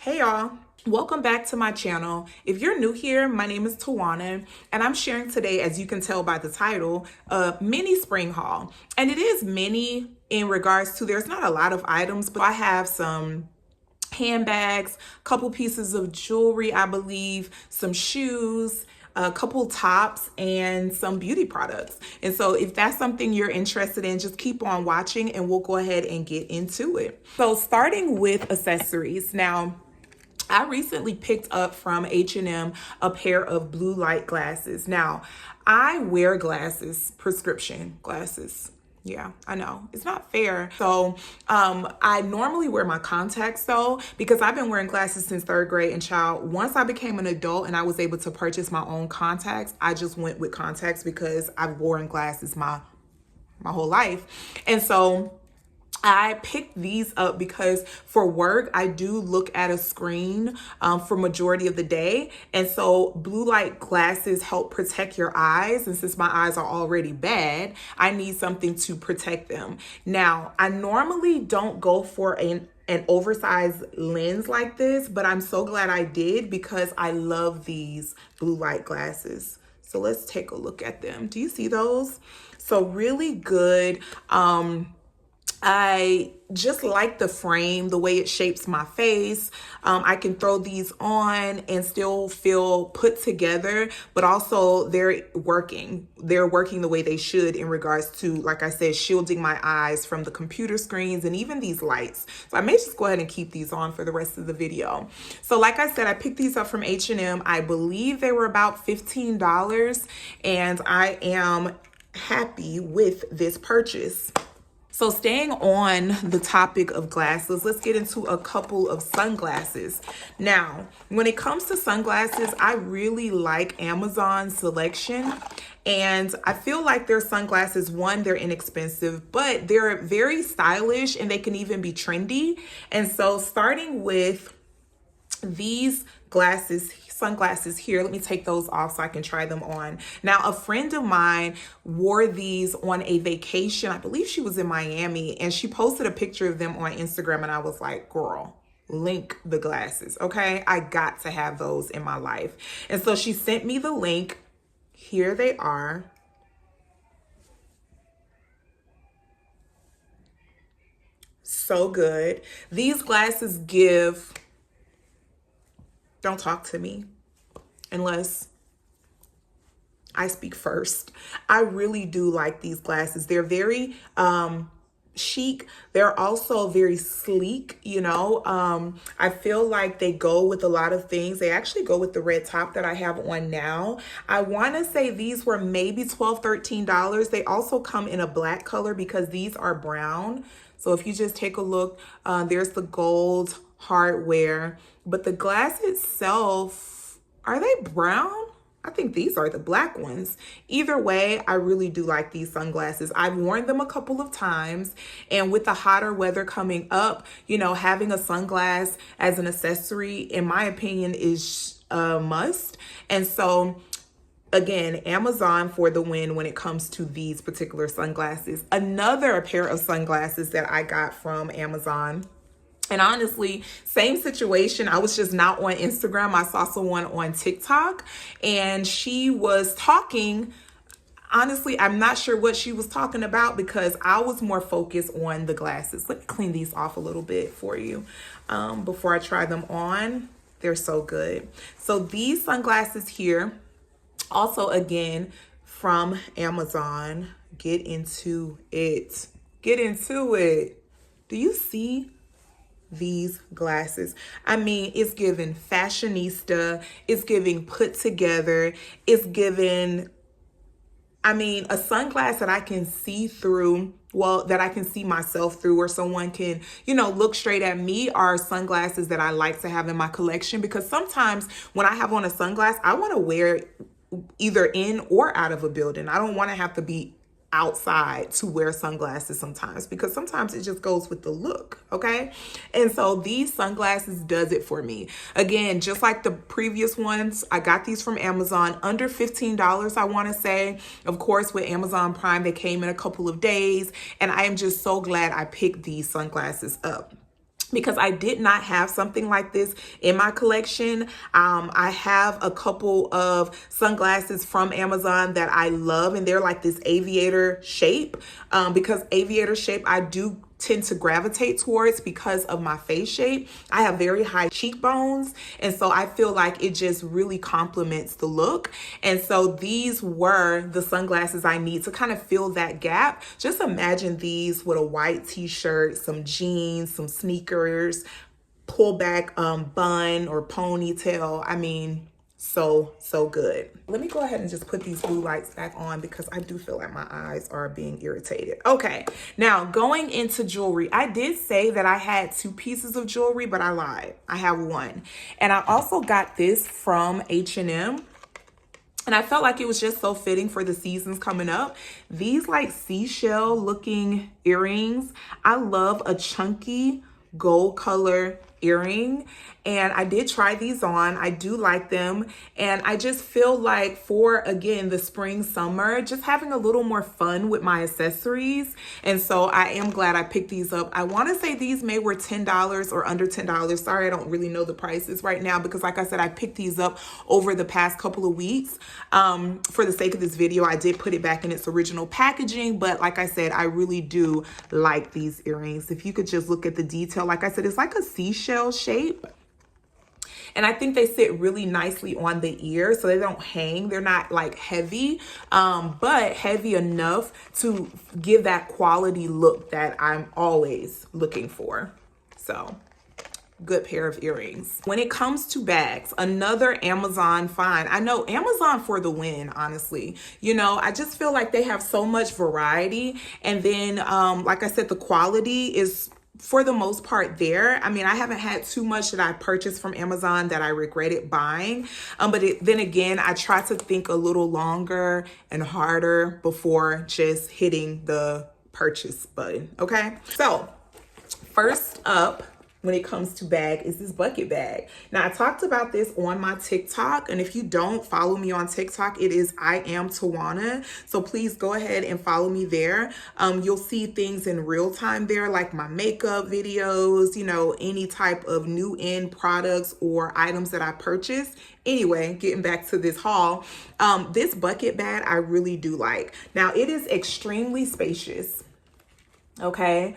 Hey y'all, welcome back to my channel. If you're new here, my name is Tawana and I'm sharing today, as you can tell by the title, a mini spring haul. And it is mini in regards to there's not a lot of items, but I have some handbags, a couple pieces of jewelry, I believe, some shoes, a couple tops, and some beauty products. And so if that's something you're interested in, just keep on watching and we'll go ahead and get into it. So starting with accessories. Now, I recently picked up from H&M a pair of blue light glasses. Now, I wear glasses, prescription glasses. Yeah, I know. It's not fair. So I normally wear my contacts though, because I've been wearing glasses since third grade. And child, once I became an adult and I was able to purchase my own contacts, I just went with contacts because I've worn glasses my whole life. And so I picked these up because for work, I do look at a screen for majority of the day. And so blue light glasses help protect your eyes. And since my eyes are already bad, I need something to protect them. Now, I normally don't go for an oversized lens like this, but I'm so glad I did because I love these blue light glasses. So let's take a look at them. Do you see those? So really good. I just like the frame, the way it shapes my face. I can throw these on and still feel put together, but also they're working the way they should in regards to, like I said, shielding my eyes from the computer screens and even these lights. So I may just go ahead and keep these on for the rest of the video. So like I said, I picked these up from H&M. I believe they were about $15 and I am happy with this purchase. So staying on the topic of glasses, let's get into a couple of sunglasses. Now, when it comes to sunglasses, I really like Amazon's selection. And I feel like their sunglasses, one, they're inexpensive, but they're very stylish and they can even be trendy. And so starting with these sunglasses here, let me take those off so I can try them on. Now, a friend of mine wore these on a vacation. I believe she was in Miami and she posted a picture of them on Instagram and I was like, girl, link the glasses, okay? I got to have those in my life. And so she sent me the link. Here they are. So good. These glasses give... Don't talk to me unless I speak first. I really do like these glasses. They're very chic. They're also very sleek, you know. I feel like they go with a lot of things. They actually go with the red top that I have on now. I want to say these were maybe $12, $13. They also come in a black color because these are brown. So if you just take a look, there's the gold hardware, but the glass itself, are they brown? I think these are the black ones. Either way, I really do like these sunglasses. I've worn them a couple of times, and with the hotter weather coming up, you know, having a sunglass as an accessory, in my opinion, is a must. And so again, Amazon for the win when it comes to these particular sunglasses. Another pair of sunglasses that I got from Amazon. And honestly, same situation. I was just not on Instagram. I saw someone on TikTok and she was talking. Honestly, I'm not sure what she was talking about because I was more focused on the glasses. Let me clean these off a little bit for you before I try them on. They're so good. So these sunglasses here, also again from Amazon. Get into it. Get into it. Do you see these glasses? I mean, it's giving fashionista, it's giving put together, it's giving, I mean, a sunglass that I can see through, well, that I can see myself through, or someone can, you know, look straight at me, are sunglasses that I like to have in my collection. Because sometimes when I have on a sunglass, I want to wear it either in or out of a building. I don't want to have to be outside to wear sunglasses sometimes, because sometimes it just goes with the look, okay? And so these sunglasses does it for me. Again, just like the previous ones, I got these from Amazon under $15, I want to say. Of course, with Amazon Prime, they came in a couple of days, and I am just so glad I picked these sunglasses up. because I did not have something like this in my collection. I have a couple of sunglasses from Amazon that I love, and they're like this aviator shape, because aviator shape I do tend to gravitate towards because of my face shape. I have very high cheekbones, and so I feel like it just really complements the look. And so these were the sunglasses I need to kind of fill that gap. Just imagine these with a white t-shirt, some jeans, some sneakers, pull back bun or ponytail. I mean, so good. Let me go ahead and just put these blue lights back on because I do feel like my eyes are being irritated. Okay, now going into jewelry, I did say that I had 2 pieces of jewelry, but I lied. I have 1. And I also got this from H&M. And I felt like it was just so fitting for the seasons coming up. These like seashell looking earrings. I love a chunky gold color earring, and I did try these on. I do like them, and I just feel like for, again, the spring summer, just having a little more fun with my accessories. And so I am glad I picked these up. I want to say these may were $10 or under $10. Sorry, I don't really know the prices right now because, like I said, I picked these up over the past couple of weeks. For the sake of this video, I did put it back in its original packaging, but like I said, I really do like these earrings. If you could just look at the detail, like I said, it's like a seashell shape. And I think they sit really nicely on the ear so they don't hang. They're not like heavy, but heavy enough to give that quality look that I'm always looking for. So good pair of earrings. When it comes to bags, another Amazon find. I know Amazon for the win, honestly. You know, I just feel like they have so much variety. And then, like I said, the quality is for the most part there. I mean, I haven't had too much that I purchased from Amazon that I regretted buying. But then again, I try to think a little longer and harder before just hitting the purchase button. Okay. So first up, when it comes to bag, is this bucket bag. Now, I talked about this on my TikTok, and if you don't follow me on TikTok, it is I am Tawana. So please go ahead and follow me there. You'll see things in real time there, like my makeup videos, you know, any type of new end products or items that I purchased. Anyway, getting back to this haul, this bucket bag I really do like. Now, it is extremely spacious. Okay.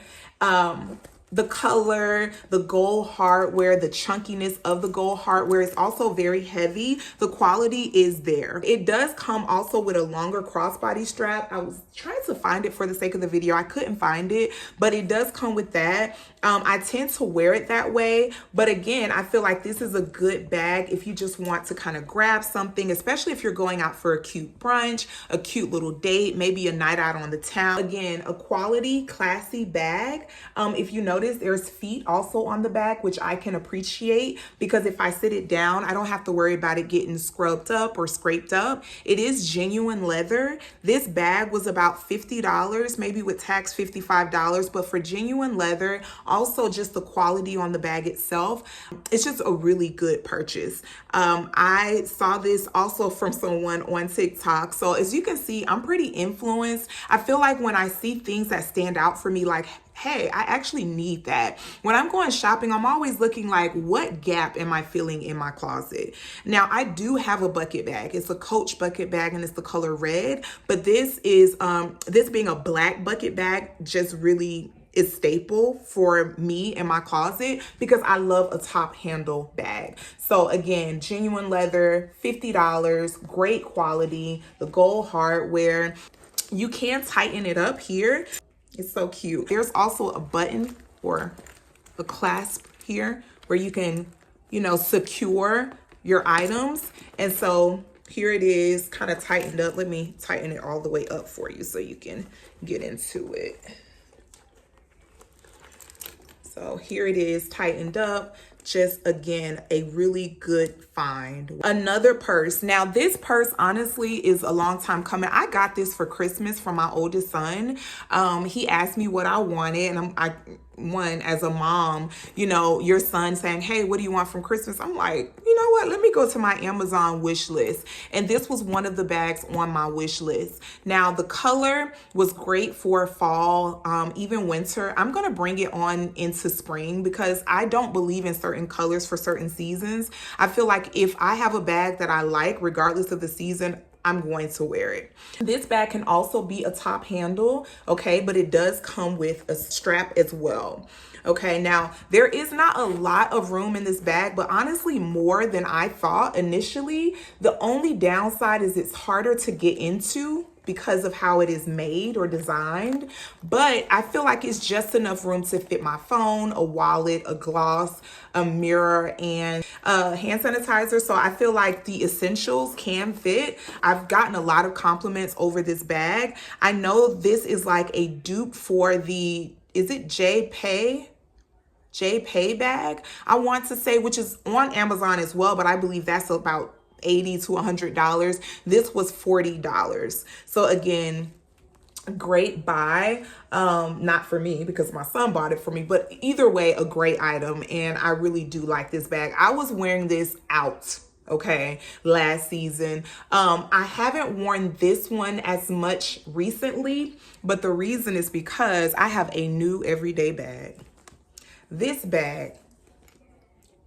The color, the gold hardware, the chunkiness of the gold hardware is also very heavy. The quality is there. It does come also with a longer crossbody strap. I was trying to find it for the sake of the video. I couldn't find it, but it does come with that. I tend to wear it that way. But again, I feel like this is a good bag if you just want to kind of grab something, especially if you're going out for a cute brunch, a cute little date, maybe a night out on the town. Again, a quality, classy bag. If you notice, there's feet also on the bag, which I can appreciate because if I sit it down, I don't have to worry about it getting scrubbed up or scraped up. It is genuine leather. This bag was about $50, maybe with tax $55, but for genuine leather, also just the quality on the bag itself, it's just a really good purchase. I saw this also from someone on TikTok. So as you can see, I'm pretty influenced. I feel like when I see things that stand out for me, like, hey, I actually need that. When I'm going shopping, I'm always looking like, what gap am I filling in my closet? Now, I do have a bucket bag. It's a Coach bucket bag and it's the color red, but this is, this being a black bucket bag just really is staple for me in my closet because I love a top handle bag. So again, genuine leather, $50, great quality, the gold hardware. You can tighten it up here. It's so cute. There's also a button or a clasp here where you can, you know, secure your items. And so here it is kind of tightened up. Let me tighten it all the way up for you so you can get into it. So here it is tightened up. Just again, a really good find. Another purse. Now this purse honestly is a long time coming. I got this for Christmas from my oldest son. He asked me what I wanted and one, as a mom, you know, your son saying, hey, what do you want from Christmas? I'm like, you know what, let me go to my Amazon wish list. And this was one of the bags on my wish list. Now the color was great for fall, even winter. I'm gonna bring it on into spring because I don't believe in certain colors for certain seasons. I feel like if I have a bag that I like, regardless of the season, I'm going to wear it. This bag can also be a top handle, okay, but it does come with a strap as well. Okay, now there is not a lot of room in this bag, but honestly more than I thought initially. The only downside is it's harder to get into because of how it is made or designed, but I feel like it's just enough room to fit my phone, a wallet, a gloss, a mirror, and hand sanitizer. So I feel like the essentials can fit. I've gotten a lot of compliments over this bag. I know this is like a dupe for the, is it J Pay bag, I want to say, which is on Amazon as well, but I believe that's about $80 to $100. This was $40. So again, great buy. Not for me because my son bought it for me, but either way, a great item. And I really do like this bag. I was wearing this out, okay, last season. I haven't worn this one as much recently, but the reason is because I have a new everyday bag. This bag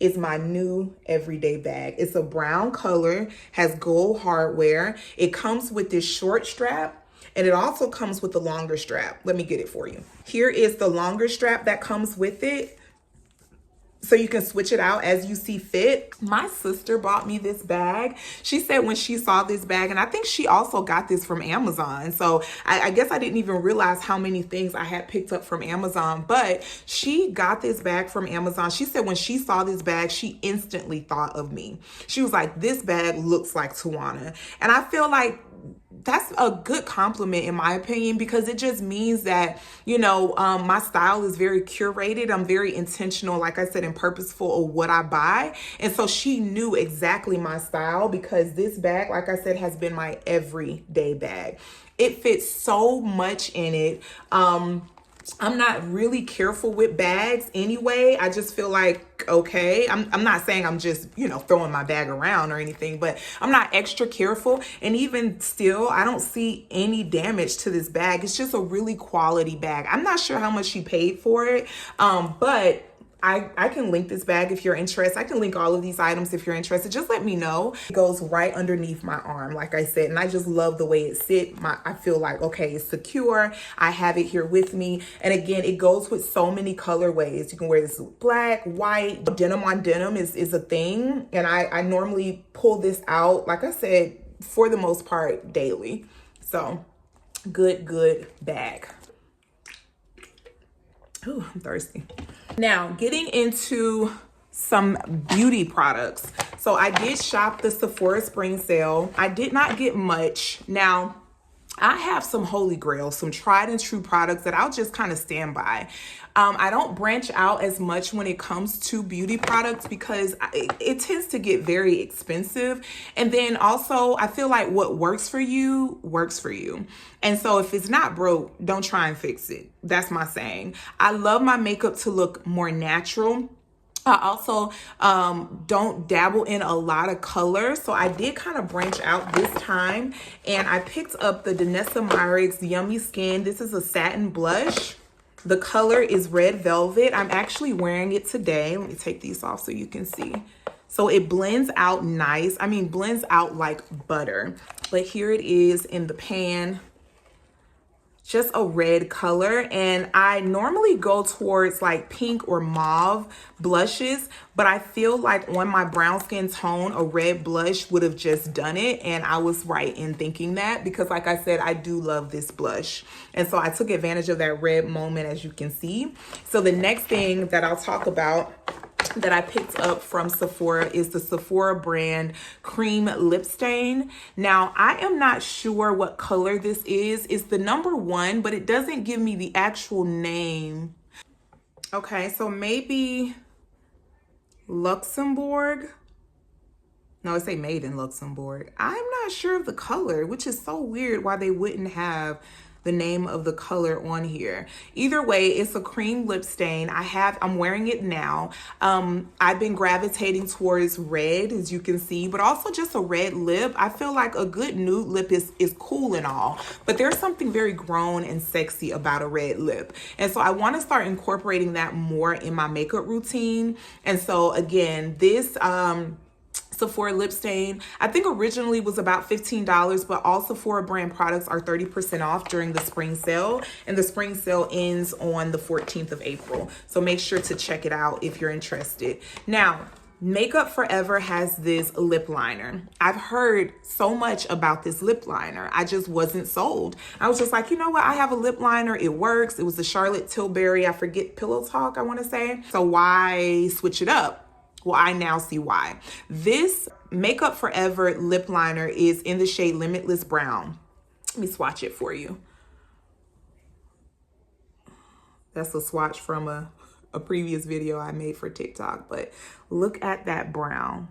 is my new everyday bag. It's a brown color, has gold hardware. It comes with this short strap, and it also comes with the longer strap. Let me get it for you. Here is the longer strap that comes with it, so you can switch it out as you see fit. My sister bought me this bag. She said when she saw this bag, and I think she also got this from Amazon. So I guess I didn't even realize how many things I had picked up from Amazon, but she got this bag from Amazon. She said when she saw this bag, she instantly thought of me. She was like, this bag looks like Tawana. And I feel like that's a good compliment in my opinion, because it just means that, you know, my style is very curated. I'm very intentional, like I said, and purposeful of what I buy. And so she knew exactly my style, because this bag, like I said, has been my everyday bag. It fits so much in it. I'm not really careful with bags anyway. I just feel like, okay, I'm not saying I'm just, you know, throwing my bag around or anything, but I'm not extra careful. And even still, I don't see any damage to this bag. It's just a really quality bag. I'm not sure how much she paid for it, but I can link this bag if you're interested. I can link all of these items if you're interested. Just let me know. It goes right underneath my arm, like I said, and I just love the way it sits. I feel like, okay, it's secure. I have it here with me. And again, it goes with so many colorways. You can wear this with black, white, denim on denim is a thing. And I normally pull this out, like I said, for the most part, daily. So good bag. Ooh, I'm thirsty. Now, getting into some beauty products. So I did shop the Sephora spring sale. I did not get much. Now, I have some holy grails, some tried and true products that I'll just kind of stand by. I don't branch out as much when it comes to beauty products because it tends to get very expensive. And then also, I feel like what works for you works for you. And so if it's not broke, don't try and fix it. That's my saying. I love my makeup to look more natural. I also don't dabble in a lot of color. So I did kind of branch out this time, and I picked up the Danessa Myricks Yummy Skin. This is a satin blush. The color is Red Velvet. I'm actually wearing it today. Let me take these off so you can see. So it blends out nice. I mean, blends out like butter. But here it is in the pan. Just a red color, and I normally go towards like pink or mauve blushes, but I feel like on my brown skin tone, a red blush would have just done it, and I was right in thinking that because like I said, I do love this blush, and so I took advantage of that red moment, as you can see. So the next thing that I'll talk about that I picked up from Sephora is the Sephora brand cream lip stain. Now, I am not sure what color this is. It's the number 1, but it doesn't give me the actual name. Okay, so maybe Luxembourg. No, it say made in Luxembourg. I'm not sure of the color, which is so weird why they wouldn't have the name of the color on here. Either way, it's a cream lip stain. I'm wearing it now. I've been gravitating towards red, as you can see, but also just a red lip. I feel like a good nude lip is cool and all, but there's something very grown and sexy about a red lip. And so I want to start incorporating that more in my makeup routine. And so again, this Sephora lip stain, I think originally was about $15, but all Sephora brand products are 30% off during the spring sale, and the spring sale ends on the 14th of April. So make sure to check it out if you're interested. Now, Makeup Forever has this lip liner. I've heard so much about this lip liner. I just wasn't sold. I was just like, you know what? I have a lip liner. It works. It was the Charlotte Tilbury, I forget, Pillow Talk, I want to say. So why switch it up? Well, I now see why. This Makeup Forever lip liner is in the shade Limitless Brown. Let me swatch it for you. That's a swatch from a previous video I made for TikTok, but look at that brown.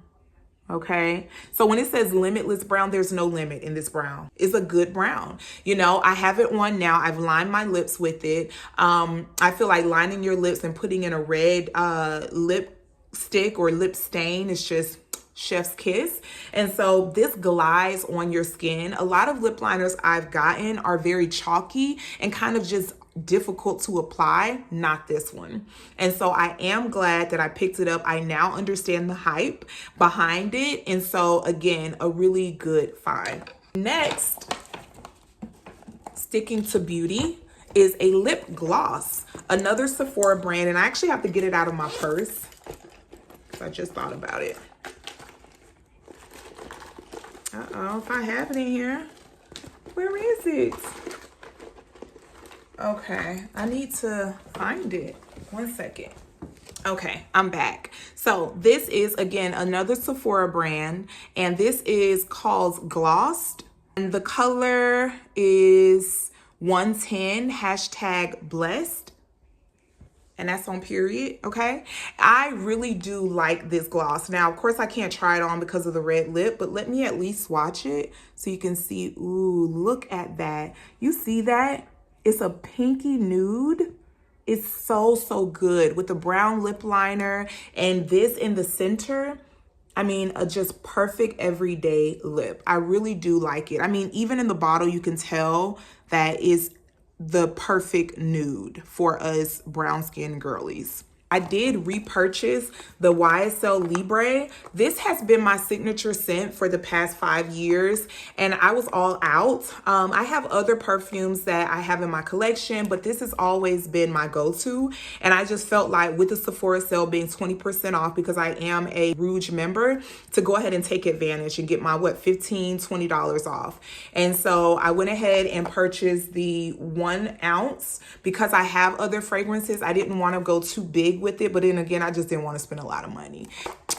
Okay, so when it says Limitless Brown, there's no limit in this brown. It's a good brown. You know, I have it on now. I've lined my lips with it. I feel like lining your lips and putting in a red lipstick or lip stain is just chef's kiss. And so this glides on your skin. A lot of lip liners I've gotten are very chalky and kind of just difficult to apply. Not this one. And so I am glad that I picked it up. I now understand the hype behind it. And so again, a really good find. Next, sticking to beauty, is a lip gloss, another Sephora brand. And I actually have to get it out of my purse because I just thought about it. Uh-oh, if I have it in here. Where is it? Okay, I need to find it. 1 second. Okay, I'm back. So this is, again, another Sephora brand, and this is called Glossed. And the color is 110, #blessed. And that's on period, okay? I really do like this gloss. Now, of course, I can't try it on because of the red lip, but let me at least swatch it so you can see. Ooh, look at that. You see that? It's a pinky nude. It's so, so good with the brown lip liner and this in the center. I mean, a just perfect everyday lip. I really do like it. I mean, even in the bottle, you can tell that is the perfect nude for us brown skin girlies. I did repurchase the YSL Libre. This has been my signature scent for the past 5 years, and I was all out. I have other perfumes that I have in my collection, but this has always been my go-to. And I just felt like with the Sephora sale being 20% off, because I am a Rouge member, to go ahead and take advantage and get my, $15, $20 off. And so I went ahead and purchased the 1 ounce because I have other fragrances. I didn't want to go too big with it, but then again, I just didn't want to spend a lot of money.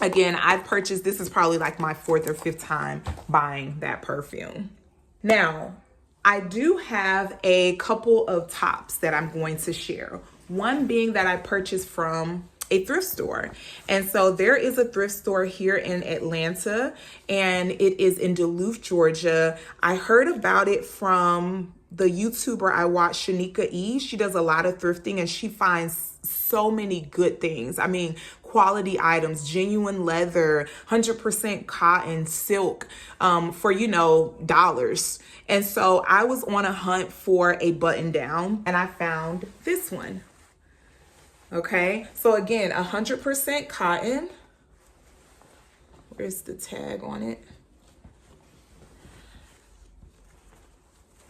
Again, I've purchased, this is probably like my 4th or 5th time buying that perfume. Now, I do have a couple of tops that I'm going to share. One being that I purchased from a thrift store. And so there is a thrift store here in Atlanta, and it is in Duluth, Georgia. I heard about it from the YouTuber I watch, Shanika E. She does a lot of thrifting and she finds so many good things. I mean, quality items, genuine leather, 100% cotton, silk, for, dollars. And so I was on a hunt for a button down and I found this one. Okay, so again, 100% cotton. Where's the tag on it?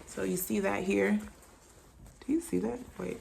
So you see that here? Do you see that? Wait.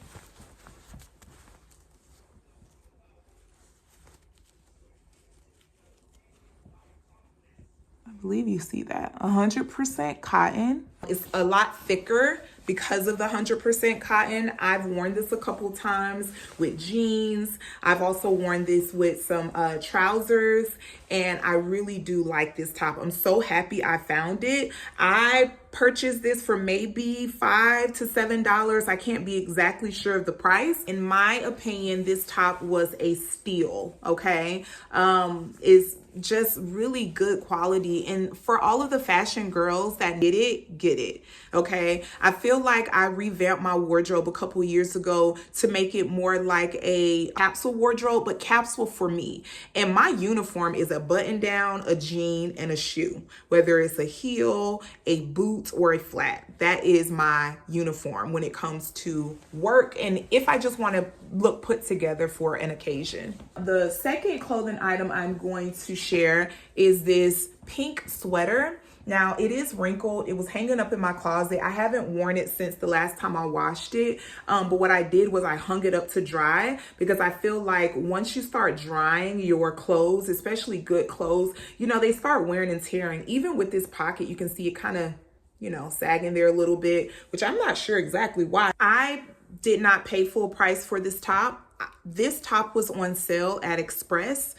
I believe you see that. 100% cotton. It's a lot thicker because of the 100% cotton. I've worn this a couple times with jeans. I've also worn this with some trousers, and I really do like this top. I'm so happy I found it. I purchased this for maybe $5 to $7. I can't be exactly sure of the price. In my opinion, this top was a steal, okay? It's just really good quality. And for all of the fashion girls that get it. Okay. I feel like I revamped my wardrobe a couple years ago to make it more like a capsule wardrobe, but capsule for me. And my uniform is a button down, a jean, and a shoe, whether it's a heel, a boot, or a flat. That is my uniform when it comes to work. And if I just want to look put together for an occasion. The second clothing item I'm going to share is this pink sweater. Now, it is wrinkled. It was hanging up in my closet. I haven't worn it since the last time I washed it. But what I did was I hung it up to dry, because I feel like once you start drying your clothes, especially good clothes, you know, they start wearing and tearing. Even with this pocket, you can see it kind of, you know, sagging there a little bit, which I'm not sure exactly why. I did not pay full price for this top. This top was on sale at Express.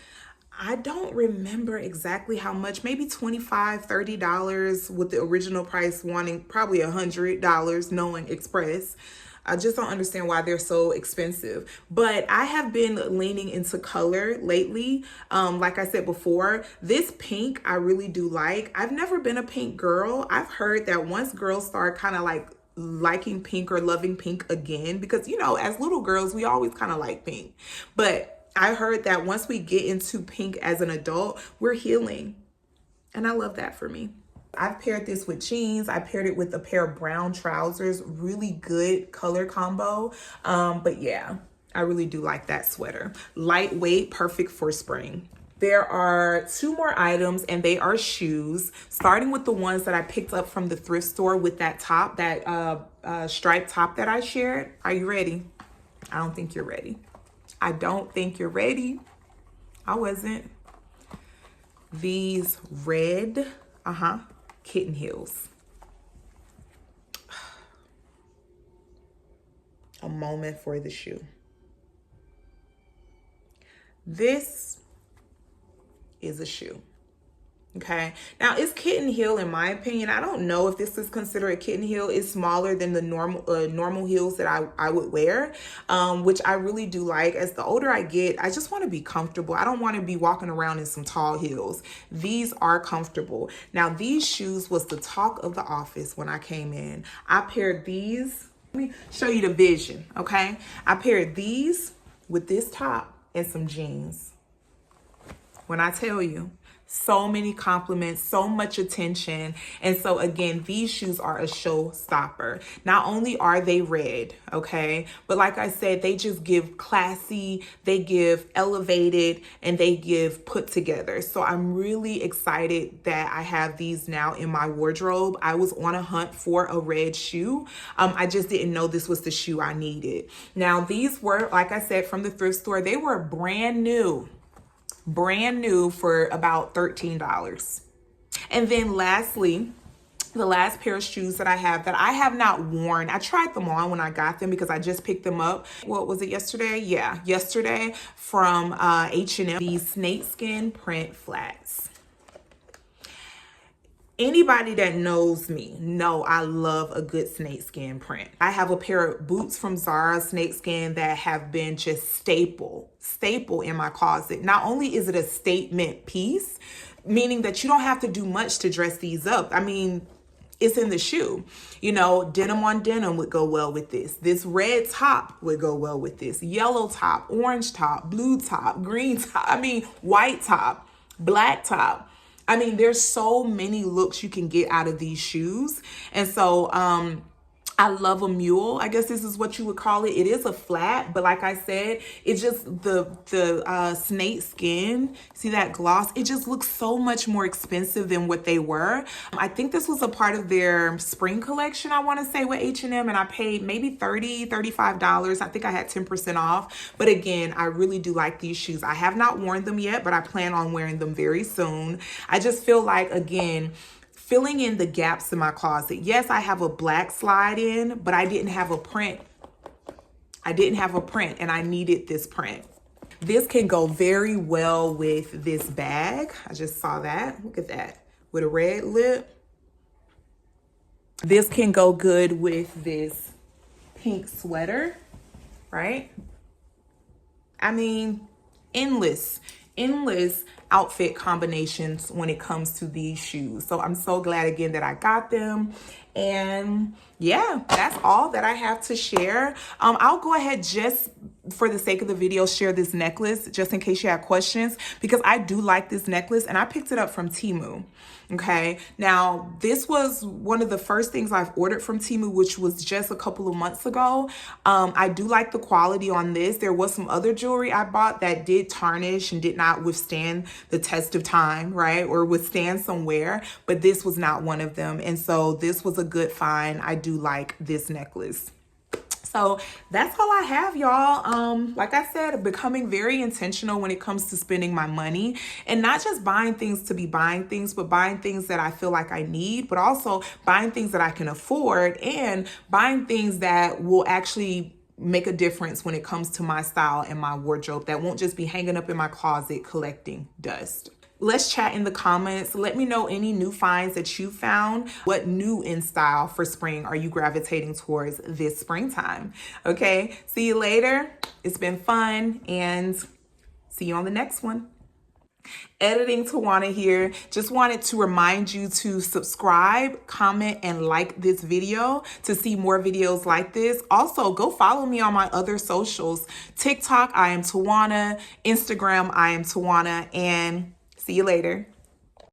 I don't remember exactly how much, maybe $25, $30, with the original price wanting probably $100 knowing Express. I just don't understand why they're so expensive. But I have been leaning into color lately. Like I said before, this pink I really do like. I've never been a pink girl. I've heard that once girls start kind of like liking pink or loving pink again, because, you know, as little girls, we always kind of like pink. But I heard that once we get into pink as an adult, we're healing. And I love that for me. I've paired this with jeans. I paired it with a pair of brown trousers. Really good color combo. But yeah, I really do like that sweater. Lightweight, perfect for spring. There are two more items, and they are shoes, starting with the ones that I picked up from the thrift store with that top, that striped top that I shared. Are you ready? I don't think you're ready. I don't think you're ready. I wasn't. These red, kitten heels. A moment for the shoe. This is a shoe. Okay. Now, it's kitten heel in my opinion. I don't know if this is considered a kitten heel. It's smaller than the normal heels that I would wear, which I really do like. As the older I get, I just want to be comfortable. I don't want to be walking around in some tall heels. These are comfortable. Now, these shoes was the talk of the office when I came in. I paired these. Let me show you the vision. Okay. I paired these with this top and some jeans. When I tell you, so many compliments, so much attention. And so again, these shoes are a showstopper. Not only are they red, okay, but like I said, they just give classy, they give elevated, and they give put together. So I'm really excited that I have these now in my wardrobe. I was on a hunt for a red shoe. I just didn't know this was the shoe I needed. Now, these were, like I said, from the thrift store. They were brand new for about $13. And then lastly, the last pair of shoes that I have not worn. I tried them on when I got them because I just picked them up. What was it, yesterday? Yeah, yesterday, from H&M. These snakeskin print flats. Anybody that knows me know I love a good snakeskin print. I have a pair of boots from Zara snakeskin that have been just staple in my closet. Not only is it a statement piece, meaning that you don't have to do much to dress these up. I mean, it's in the shoe. You know, denim on denim would go well with this. This red top would go well with this. Yellow top, orange top, blue top, green top. I mean, white top, black top. I mean, there's so many looks you can get out of these shoes. And so, I love a mule. I guess this is what you would call it. It is a flat, but like I said, it's just the snake skin. See that gloss? It just looks so much more expensive than what they were. I think this was a part of their spring collection, I want to say, with H&M, and I paid maybe $30, $35. I think I had 10% off. But again, I really do like these shoes. I have not worn them yet, but I plan on wearing them very soon. I just feel like, again, filling in the gaps in my closet. Yes, I have a black slide in, but I didn't have a print. And I needed this print. This can go very well with this bag. I just saw that. Look at that. With a red lip. This can go good with this pink sweater, right? I mean, endless endless outfit combinations when it comes to these shoes. So I'm so glad again that I got them. And yeah, that's all that I have to share. I'll go ahead, just for the sake of the video, share this necklace just in case you have questions, because I do like this necklace and I picked it up from Temu. Okay, now this was one of the first things I've ordered from Temu, which was just a couple of months ago. I do like the quality on this. There was some other jewelry I bought that did tarnish and did not withstand the test of time, right? Or withstand some wear, but this was not one of them. And so this was a good find. I do like this necklace. So that's all I have, y'all. Like I said, becoming very intentional when it comes to spending my money, and not just buying things to be buying things, but buying things that I feel like I need, but also buying things that I can afford, and buying things that will actually make a difference when it comes to my style and my wardrobe, that won't just be hanging up in my closet collecting dust. Let's chat in the comments. Let me know any new finds that you found. What new in style for spring are you gravitating towards this springtime? Okay, see you later. It's been fun, and see you on the next one. Editing Tawana here. Just wanted to remind you to subscribe, comment, and like this video to see more videos like this. Also, go follow me on my other socials. TikTok, I am Tawana. Instagram, I am Tawana. And see you later.